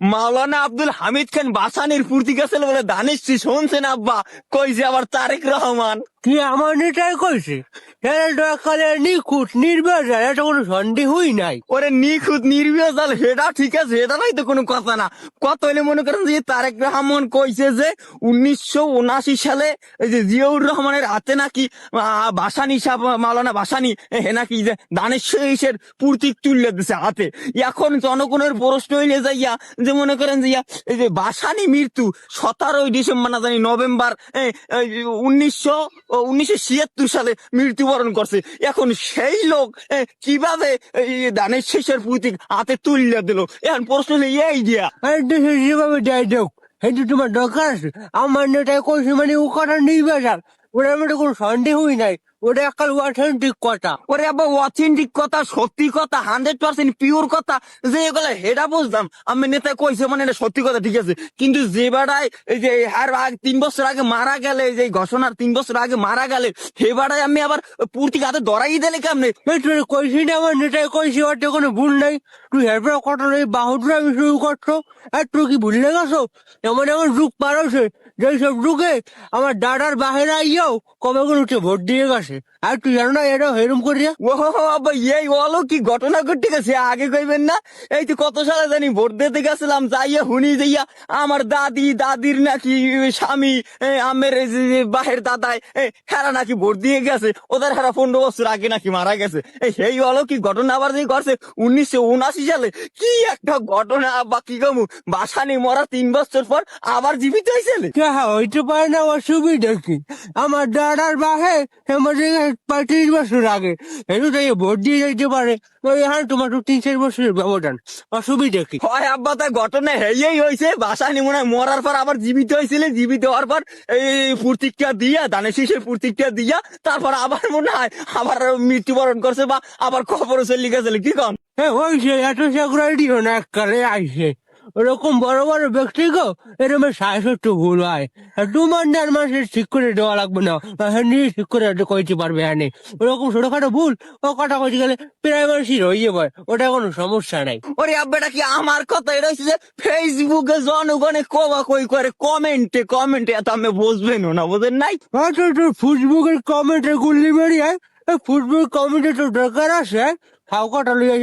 মাওলানা আব্দুল হামিদ খান বাসানির পূর্তি গেছিল বলে দানিশি শুনছেন আব্বা, কই যে আবার তারেক রহমান। কি আমার নেতাই কইছে কালে নিখুঁত নির্বাচন, এটা কোনো সন্দেহই নাই। ওরে নিখুঁত নির্বিয়াল সেটা ঠিক আছে, এটা নাই তো কোনো কথা না। কত হইলে মনে করেন যে তারেক রহমান কইছে যে 1979 সালে এই যে জিয়াউর রহমানের হাতে নাকি বাসানি সাহেব মাওলানা বাসানি হে নাকি যে দানের শীষের প্রতীক তুলে দিছে হাতে। এখন জনগণের প্রশ্ন হইলে যাইয়া যে মনে করেন যে এই যে বাসানি মৃত্যু 17 ডিসেম্বর না জানি নভেম্বর 1976 সালে মৃত্যুবরণ করছে। এখন সেই লোক কিভাবে ধানের শীষের প্রতীক হাতে তুলে দিল, এখন প্রশ্ন হলো এই দিয়া। আর দেশে যেভাবে দেয় দেখ, সেইটো তোমার দরকার আছে? আমার নেতাই কইছে মানে ও কথা নির্বাচন, ওটার মধ্যে কোনো সন্দেহই নাই। ওটা একাল অথেন্টিক কথা। ওরে আবার অথেন্টিক কথা, সত্যি কথা, 100% পিওর কথা যে এগুলা হেডা বুঝলাম আমি নেতা কইছে মানে এটা সত্যি কথা ঠিক আছে। কিন্তু যে বেড়ায় এই যে আর 3 বছর আগে মারা গেলে, যে ঘোষণার 3 বছর আগে মারা গেলে সে বেড়ায় আমি আবার পূর্তি হাতে ধরাই দিলে কেমনে? এই তুই কইছি না আমার নেতাই কইছি, ওতে কোনো ভুল নাই। তুই এরপর কথা নেই বাহুদুর আমি শুরু করছো, আর তুই কি ভুলে গেছো? এমন এমন যুগ পার হয়েছে যে সব যুগে আমার দাদার বাহিরে আইয়াও কবে করে উঠে ভোট দিয়ে গেছে। আর তুই জানো না এটা হেরম করিয়া? ও আবার এই অলৌকিক ঘটনা ঘটে গেছে, আগে কইবেন না? এই তো কত সালে জানি ভোট দিতে গেছিলাম, যাইয়া হুনি যাইয়া আমার দাদির নাকি স্বামী আমের এই যে বাহের দাদায় হেরা নাকি ভোট দিয়ে গেছে, ওদের হেরা 15 বছর আগে নাকি মারা গেছে। সেই অলৌকিক ঘটনা আবার যে করছে 1979 সালে। কি একটা ঘটনা বা কি কমু, বাসানি মরা 3 বছর পর আবার জীবিত হয়েছে। কে হইতে পারে না, অসুবিধা কি? আমার দাদার বাহে আমার 30 বছর আগে একটু তাই ভোট দিয়ে যাইতে পারে। ওই হ্যাঁ তোমার তো 3-4 বছরের ব্যবধান, অসুবিধা কি? হয় আব্বা, তাই ঘটনা হেয়েই হয়েছে, বাসানি মনে হয় মরার পর আবার জীবিত হয়েছিলেন, জীবিত হওয়ার পর এই প্রতীক্ষা দিয়া ধানের শীষের প্রতীক্ষা দিয়া তারপর আবার মনে হয় আবার মৃত্যুবরণ করছে বা আবার খবরও চলে গেছিল। কি কম? হ্যাঁ হয়েছে, এত চাকরাইটিও না এককালে আইসে। ওরকম বড় বড় ব্যক্তি গো এরকম সাহস ভুল হয়। আর তোমার আর মানুষের ঠিক করে দেওয়া লাগবে না, নিজে ঠিক করে কইতে পারবে। হ্যাঁ ওরকম ছোটখাটো ভুল ও কথা কইতে গেলে প্রায় মানুষই রইয়ে পায়, ওটা কোনো সমস্যা নাই। ওরে আব্বাটা কি আমার কথা, এটা হচ্ছে যে ফেসবুকে জনগণে কবা কই করে কমেন্টে এত আমি বুঝবেন না, বুঝেন নাই? আচ্ছা তোর ফেসবুকের কমেন্টে গুল্লি বেরিয়ে, ফেসবুক কমেন্টে তো দরকার আছে, খাও কটা লইয়া